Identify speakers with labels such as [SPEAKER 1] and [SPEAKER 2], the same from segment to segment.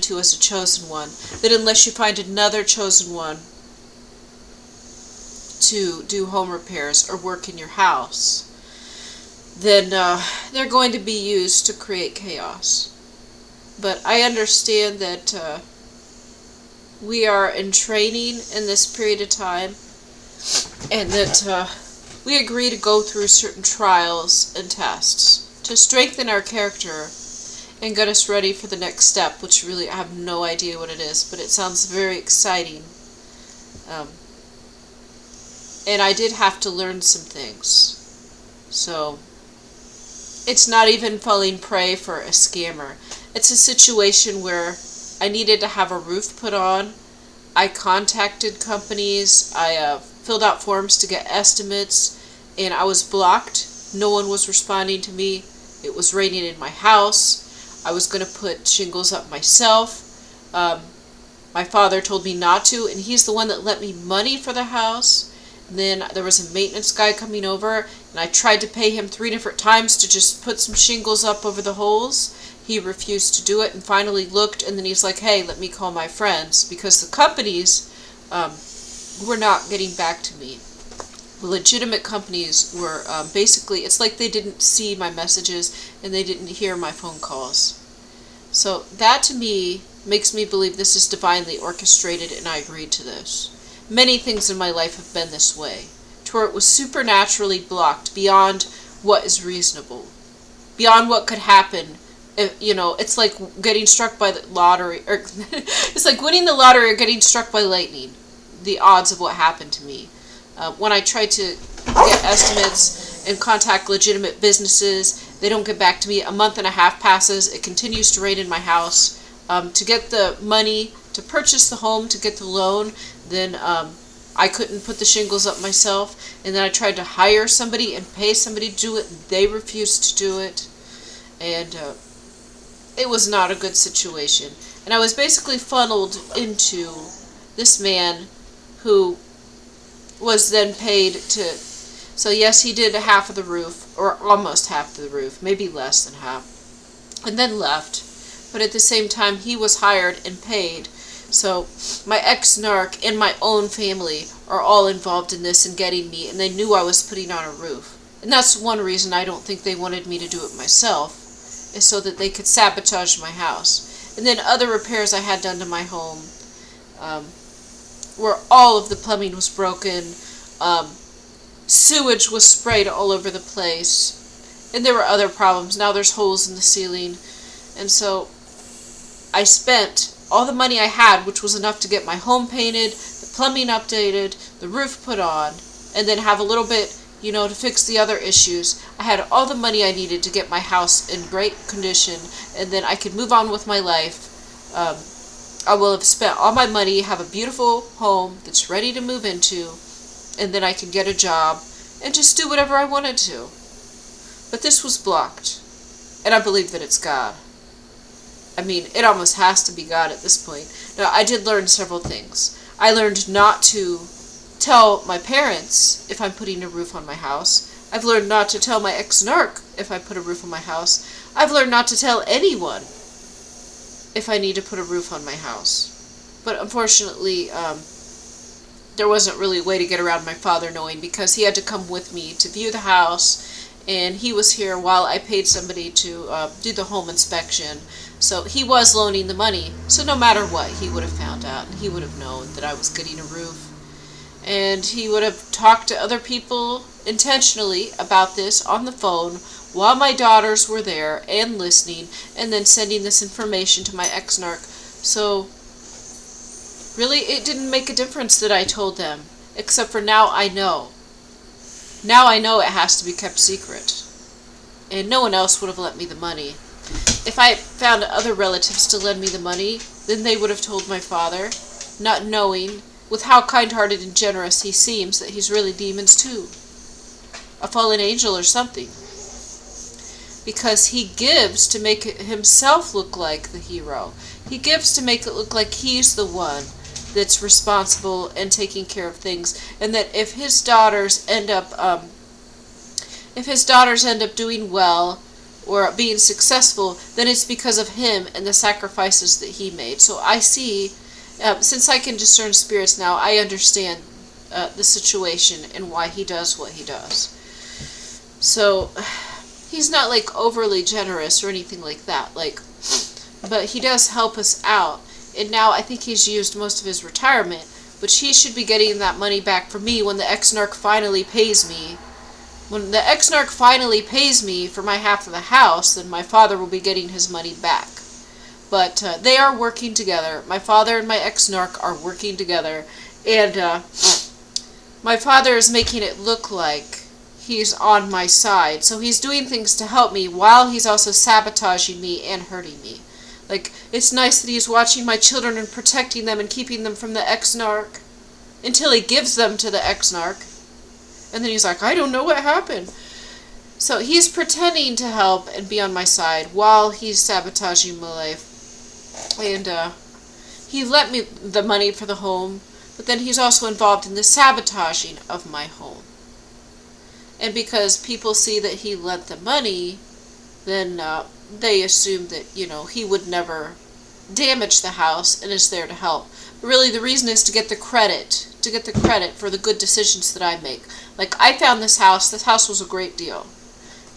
[SPEAKER 1] to as a chosen one, that unless you find another chosen one to do home repairs or work in your house, then they're going to be used to create chaos. But I understand that we are in training in this period of time, and that we agree to go through certain trials and tests to strengthen our character and get us ready for the next step, which really I have no idea what it is, but it sounds very exciting. And I did have to learn some things. So it's not even falling prey for a scammer. It's a situation where I needed to have a roof put on. I contacted companies. I filled out forms to get estimates, and I was blocked. No one was responding to me. It was raining in my house. I was going to put shingles up myself. My father told me not to, and he's the one that lent me money for the house. And then there was a maintenance guy coming over, and I tried to pay him 3 different times to just put some shingles up over the holes. He refused to do it, and finally looked, and then he's like, hey, let me call my friends, because the companies were not getting back to me. The legitimate companies were basically, it's like they didn't see my messages, and they didn't hear my phone calls. So that to me makes me believe this is divinely orchestrated, and I agreed to this. Many things in my life have been this way, to where it was supernaturally blocked beyond what is reasonable, beyond what could happen. It's like getting struck by the lottery, or it's like winning the lottery or getting struck by lightning, the odds of what happened to me. When I try to get estimates and contact legitimate businesses, they don't get back to me. A month and a half passes. It continues to rain in my house. To get the money to purchase the home, to get the loan, then I couldn't put the shingles up myself. And then I tried to hire somebody and pay somebody to do it. And they refused to do it. And it was not a good situation. And I was basically funneled into this man who was then paid to, so yes, he did half of the roof, or almost half of the roof, maybe less than half, and then left. But at the same time, he was hired and paid. So my ex-narc and my own family are all involved in this and getting me, and they knew I was putting on a roof. And that's one reason I don't think they wanted me to do it myself, is so that they could sabotage my house. And then other repairs I had done to my home, where all of the plumbing was broken, sewage was sprayed all over the place, and there were other problems. Now there's holes in the ceiling. And so I spent all the money I had, which was enough to get my home painted, the plumbing updated, the roof put on, and then have a little bit, to fix the other issues. I had all the money I needed to get my house in great condition, and then I could move on with my life. I will have spent all my money, have a beautiful home that's ready to move into, and then I can get a job and just do whatever I wanted to. But this was blocked, and I believe that it's God. I mean, it almost has to be God at this point. Now, I did learn several things. I learned not to tell my parents if I'm putting a roof on my house. I've learned not to tell my ex-narc if I put a roof on my house. I've learned not to tell anyone if I need to put a roof on my house. But unfortunately, there wasn't really a way to get around my father knowing, because he had to come with me to view the house, and he was here while I paid somebody to do the home inspection. So he was loaning the money, so no matter what, he would have found out, and he would have known that I was getting a roof. And he would have talked to other people intentionally about this on the phone while my daughters were there and listening, and then sending this information to my ex-narc. So really, it didn't make a difference that I told them, except for now I know. Now I know it has to be kept secret. And no one else would have lent me the money. If I found other relatives to lend me the money, then they would have told my father, not knowing, with how kind-hearted and generous he seems, that he's really demons too. A fallen angel or something. Because he gives to make himself look like the hero. He gives to make it look like he's the one that's responsible and taking care of things, and that if his daughters end up doing well, or being successful, then it's because of him and the sacrifices that he made. So I see, since I can discern spirits now, I understand the situation and why he does what he does. So he's not like overly generous or anything like that, but he does help us out. And now I think he's used most of his retirement, which he should be getting that money back from me when the ex-narc finally pays me. When the ex-narc finally pays me for my half of the house, then my father will be getting his money back. But they are working together. My father and my ex-narc are working together. And my father is making it look like he's on my side. So he's doing things to help me while he's also sabotaging me and hurting me. Like, it's nice that he's watching my children and protecting them and keeping them from the ex-narc until he gives them to the ex-narc. And then he's like, I don't know what happened. So he's pretending to help and be on my side while he's sabotaging my life. And he lent me the money for the home, but then he's also involved in the sabotaging of my home. And because people see that he lent the money, then they assume that, he would never damage the house and is there to help. But really, the reason is to get the credit for the good decisions that I make. Like, I found this house. This house was a great deal.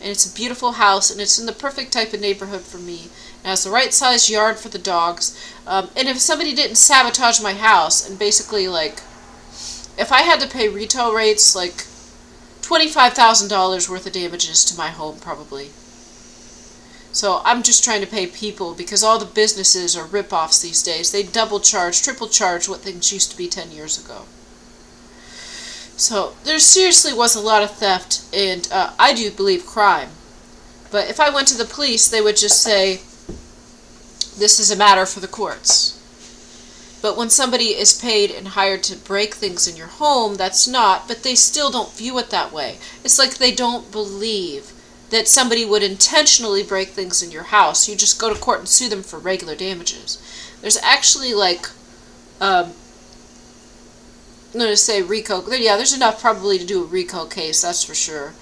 [SPEAKER 1] And it's a beautiful house, and it's in the perfect type of neighborhood for me. It has the right size yard for the dogs. And if somebody didn't sabotage my house, and basically, if I had to pay retail rates, $25,000 worth of damages to my home, probably. So I'm just trying to pay people, because all the businesses are rip-offs these days. They double charge, triple charge what things used to be 10 years ago. So there seriously was a lot of theft, and I do believe crime. But if I went to the police, they would just say, this is a matter for the courts. But when somebody is paid and hired to break things in your home, that's not, but they still don't view it that way. It's like they don't believe that somebody would intentionally break things in your house. You just go to court and sue them for regular damages. There's actually I'm going to say RICO. Yeah, there's enough probably to do a RICO case, that's for sure.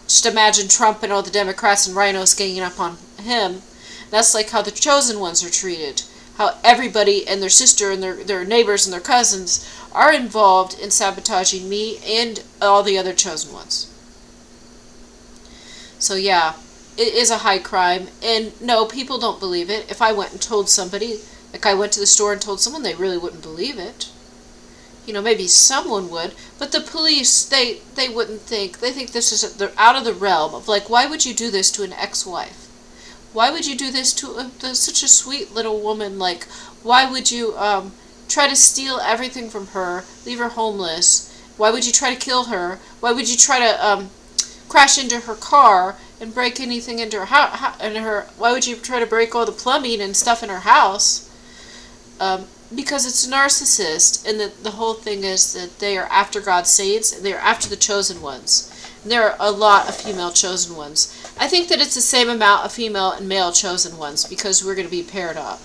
[SPEAKER 1] Just imagine Trump and all the Democrats and rhinos ganging up on him. That's like how the chosen ones are treated. How everybody and their sister and their neighbors and their cousins are involved in sabotaging me and all the other chosen ones. So yeah, it is a high crime. And no, people don't believe it. If I went and told somebody, like I went to the store and told someone, they really wouldn't believe it. Maybe someone would, but the police, they wouldn't think. They think this is they're out of the realm of why would you do this to an ex-wife? Why would you do this to such a sweet little woman? Why would you try to steal everything from her, leave her homeless? Why would you try to kill her? Why would you try to crash into her car and break anything into her house? Why would you try to break all the plumbing and stuff in her house? Because it's a narcissist, and the whole thing is that they are after God's saints, and they are after the chosen ones. And there are a lot of female chosen ones. I think that it's the same amount of female and male chosen ones, because we're going to be paired up.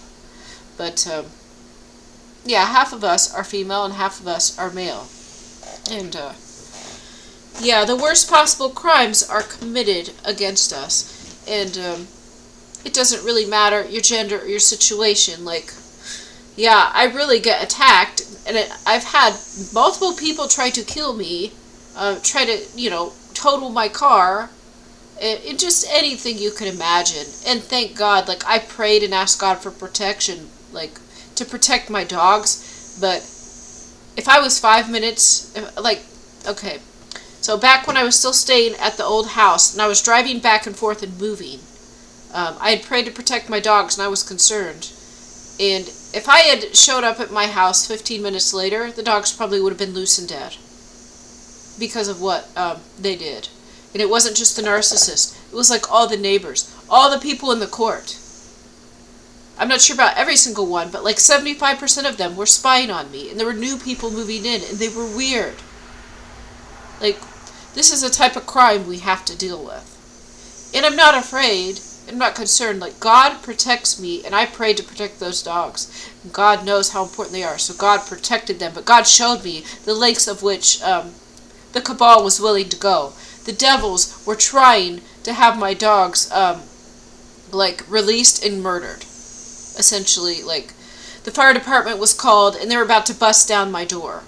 [SPEAKER 1] But, yeah, half of us are female and half of us are male. And, yeah, the worst possible crimes are committed against us. And, it doesn't really matter your gender or your situation, yeah, I really get attacked, and I've had multiple people try to kill me, try to, total my car, and just anything you can imagine. And thank God, I prayed and asked God for protection, to protect my dogs, but if I was 5 minutes, okay, so back when I was still staying at the old house, and I was driving back and forth and moving, I had prayed to protect my dogs, and I was concerned. And if I had showed up at my house 15 minutes later, the dogs probably would have been loose and dead. Because of what they did. And it wasn't just the narcissist. It was all the neighbors. All the people in the court. I'm not sure about every single one, but 75% of them were spying on me. And there were new people moving in, and they were weird. This is a type of crime we have to deal with. And I'm not afraid. I'm not concerned. God protects me, and I prayed to protect those dogs. God knows how important they are, so God protected them. But God showed me the lengths of which the cabal was willing to go. The devils were trying to have my dogs like released and murdered. Essentially, like the fire department was called and they were about to bust down my door.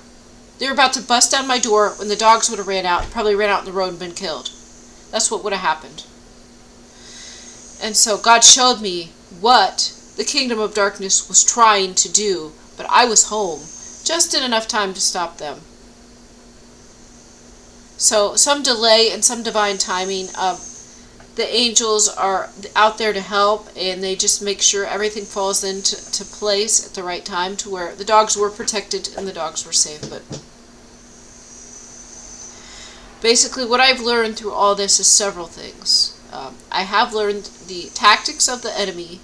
[SPEAKER 1] They were about to bust down my door when the dogs would have ran out, probably ran out in the road and been killed. That's what would have happened. And so God showed me what the kingdom of darkness was trying to do, but I was home just in enough time to stop them. So some delay and some divine timing. The angels are out there to help, and they just make sure everything falls into place at the right time to where the dogs were protected and the dogs were safe. But basically what I've learned through all this is several things. I have learned the tactics of the enemy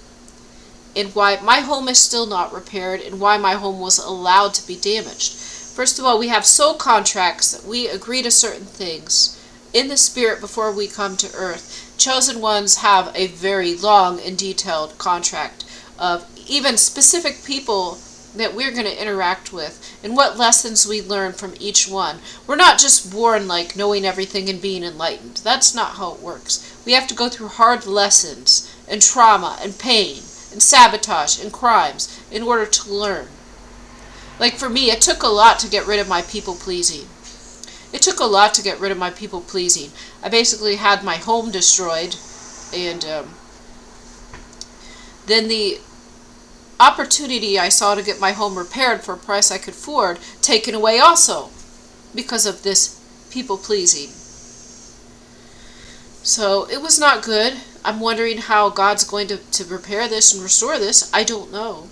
[SPEAKER 1] and why my home is still not repaired and why my home was allowed to be damaged. First of all, we have soul contracts that we agree to certain things in the spirit before we come to earth. Chosen ones have a very long and detailed contract of even specific people that we're going to interact with and what lessons we learn from each one. We're not just born like knowing everything and being enlightened. That's not how it works. We have to go through hard lessons and trauma and pain and sabotage and crimes in order to learn. Like for me, it took a lot to get rid of my people-pleasing. It took a lot to get rid of my people-pleasing. I basically had my home destroyed, and then the opportunity I saw to get my home repaired for a price I could afford taken away also because of this people-pleasing. So it was not good. I'm wondering how God's going to repair this and restore this. I don't know.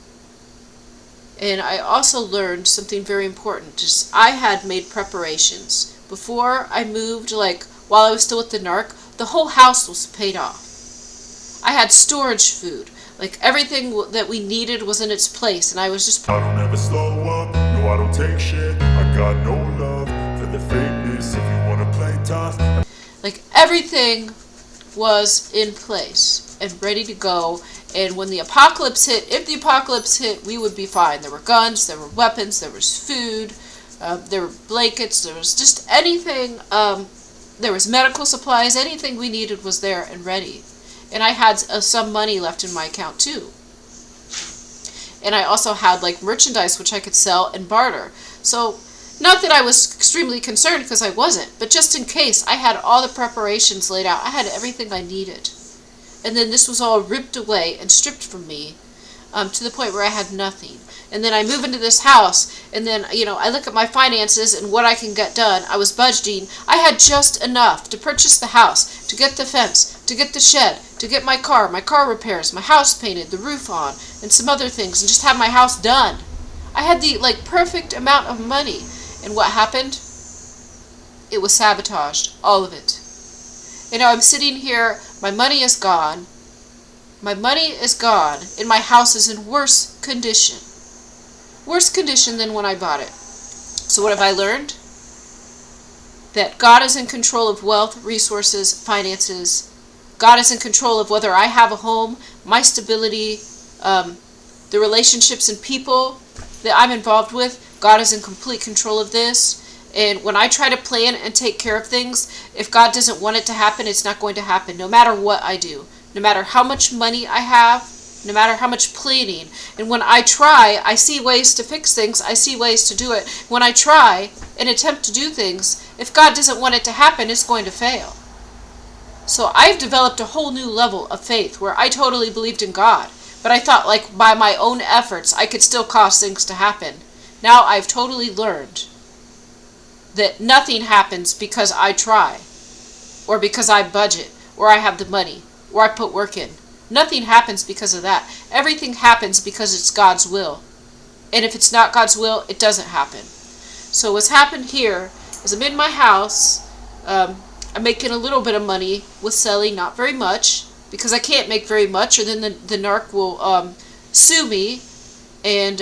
[SPEAKER 1] And I also learned something very important. Just I had made preparations. Before I moved, like while I was still with the narc, the whole house was paid off. I had storage food. Like everything that we needed was in its place, and I was just...
[SPEAKER 2] I don't ever slow up, no I don't take shit. I got no love for the fakeness. If you wanna play tough,
[SPEAKER 1] like everything was in place and ready to go. And when the apocalypse hit, if the apocalypse hit, we would be fine. There were guns, there were weapons, there was food, there were blankets, there was just anything, there was medical supplies, anything we needed was there and ready. And I had some money left in my account too. And I also had like merchandise which I could sell and barter. So not that I was extremely concerned, because I wasn't, but just in case, I had all the preparations laid out. I had everything I needed. And then this was all ripped away and stripped from me to the point where I had nothing. And then I move into this house, and then, you know, I look at my finances and what I can get done. I was budgeting. I had just enough to purchase the house, to get the fence, to get the shed, to get my car repairs, my house painted, the roof on, and some other things, and just have my house done. I had the, like, perfect amount of money. And what happened? It was sabotaged. All of it. And now I'm sitting here, my money is gone. My money is gone, and my house is in worse condition. Worse condition than when I bought it. So what have I learned? That God is in control of wealth, resources, finances. God is in control of whether I have a home, my stability, the relationships and people that I'm involved with. God is in complete control of this. And when I try to plan and take care of things, if God doesn't want it to happen, it's not going to happen, no matter what I do. No matter how much money I have, no matter how much planning. And when I try, I see ways to fix things. I see ways to do it. When I try and attempt to do things, if God doesn't want it to happen, it's going to fail. So I've developed a whole new level of faith where I totally believed in God. But I thought, like, by my own efforts, I could still cause things to happen. Now I've totally learned that nothing happens because I try, or because I budget, or I have the money, or I put work in. Nothing happens because of that. Everything happens because it's God's will. And if it's not God's will, it doesn't happen. So what's happened here is I'm in my house. I'm making a little bit of money with selling, not very much, because I can't make very much, or then the narc will sue me and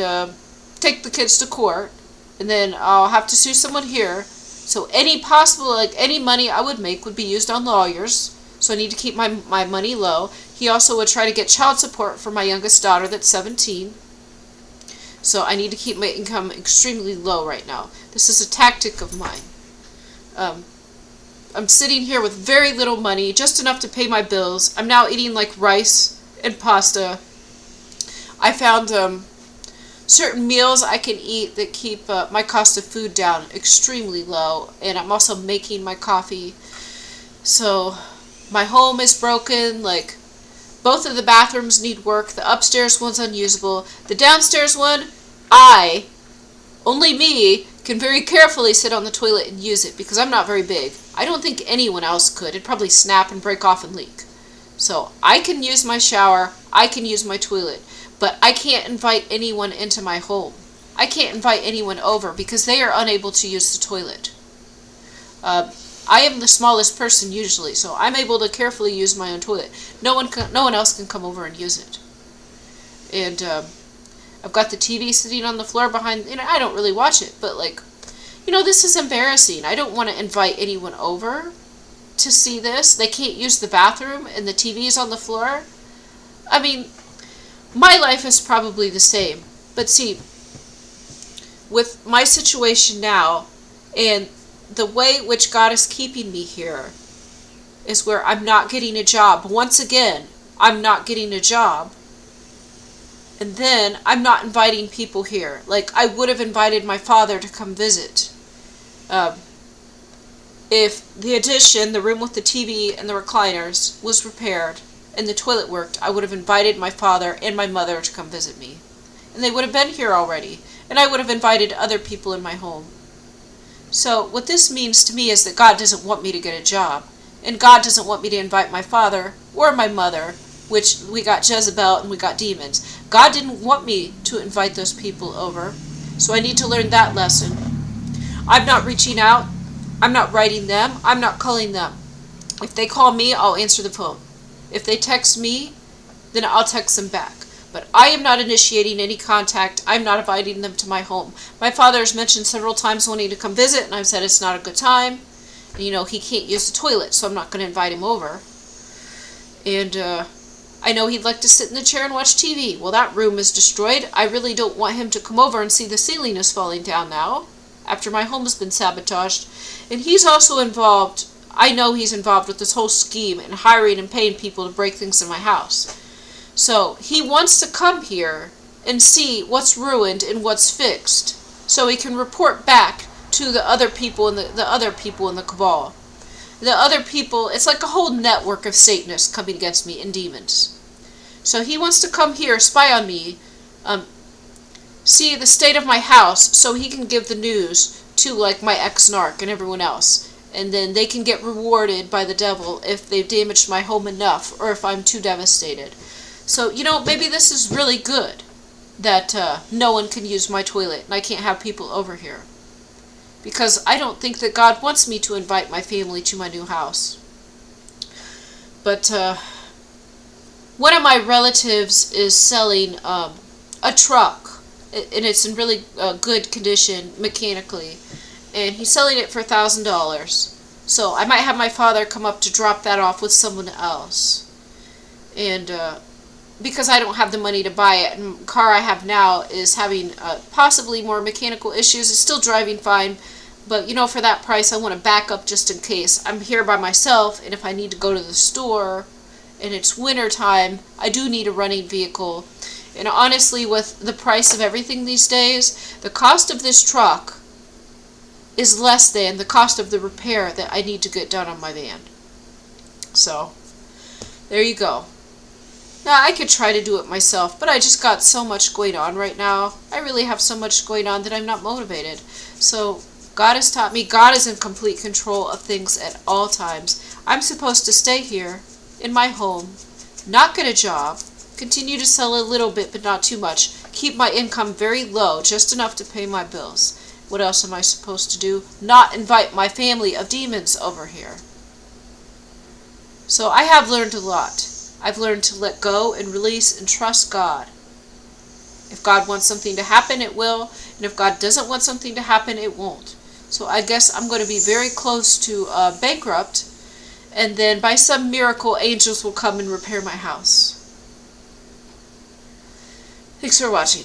[SPEAKER 1] take the kids to court. And then I'll have to sue someone here. So any possible, like any money I would make would be used on lawyers. So I need to keep my money low. He also would try to get child support for my youngest daughter that's 17. So I need to keep my income extremely low right now. This is a tactic of mine. I'm sitting here with very little money, just enough to pay my bills. I'm now eating like rice and pasta. I found certain meals I can eat that keep my cost of food down extremely low, and I'm also making my coffee. So my home is broken, like both of the bathrooms need work. The upstairs one's unusable. The downstairs one, only me, can very carefully sit on the toilet and use it because I'm not very big. I don't think anyone else could. It'd probably snap and break off and leak. So I can use my shower, I can use my toilet, but I can't invite anyone into my home. I can't invite anyone over because they are unable to use the toilet. I am the smallest person usually, so I'm able to carefully use my own toilet. No one else can come over and use it. And I've got the TV sitting on the floor behind. I don't really watch it, but this is embarrassing. I don't want to invite anyone over to see this. They can't use the bathroom, and the TV is on the floor. I mean, my life is probably the same, but see, with my situation now, and the way which God is keeping me here is where I'm not getting a job. Once again, I'm not getting a job. And then I'm not inviting people here. Like, I would have invited my father to come visit. If the addition, the room with the TV and the recliners, was repaired and the toilet worked, I would have invited my father and my mother to come visit me. And they would have been here already. And I would have invited other people in my home. So what this means to me is that God doesn't want me to get a job. And God doesn't want me to invite my father or my mother, which we got Jezebel and we got demons. God didn't want me to invite those people over. So I need to learn that lesson. I'm not reaching out. I'm not writing them. I'm not calling them. If they call me, I'll answer the phone. If they text me, then I'll text them back. But I am not initiating any contact. I'm not inviting them to my home. My father has mentioned several times wanting to come visit, and I've said it's not a good time. And, he can't use the toilet, so I'm not going to invite him over. And I know he'd like to sit in the chair and watch TV. Well, that room is destroyed. I really don't want him to come over and see the ceiling is falling down now, after my home has been sabotaged. And he's also involved, I know he's involved with this whole scheme and hiring and paying people to break things in my house. So he wants to come here and see what's ruined and what's fixed, so he can report back to the other people in the other people in the cabal. The other people, it's like a whole network of Satanists coming against me and demons. So he wants to come here, spy on me, see the state of my house, so he can give the news to my ex-narc and everyone else. And then they can get rewarded by the devil if they've damaged my home enough, or if I'm too devastated. So, maybe this is really good that no one can use my toilet and I can't have people over here. Because I don't think that God wants me to invite my family to my new house. But one of my relatives is selling a truck, and it's in really good condition mechanically. And he's selling it for $1,000. So I might have my father come up to drop that off with someone else. And because I don't have the money to buy it, and the car I have now is having possibly more mechanical issues. It's still driving fine, but for that price I want to back up just in case. I'm here by myself, and if I need to go to the store and it's winter time, I do need a running vehicle. And honestly, with the price of everything these days, the cost of this truck is less than the cost of the repair that I need to get done on my van. So there you go. Now, I could try to do it myself, but I just got so much going on right now. I really have so much going on that I'm not motivated. So God has taught me God is in complete control of things at all times. I'm supposed to stay here in my home, not get a job, continue to sell a little bit but not too much, keep my income very low, just enough to pay my bills. What else am I supposed to do? Not invite my family of demons over here. So I have learned a lot. I've learned to let go and release and trust God. If God wants something to happen, it will. And if God doesn't want something to happen, it won't. So I guess I'm going to be very close to bankrupt. And then by some miracle, angels will come and repair my house. Thanks for watching.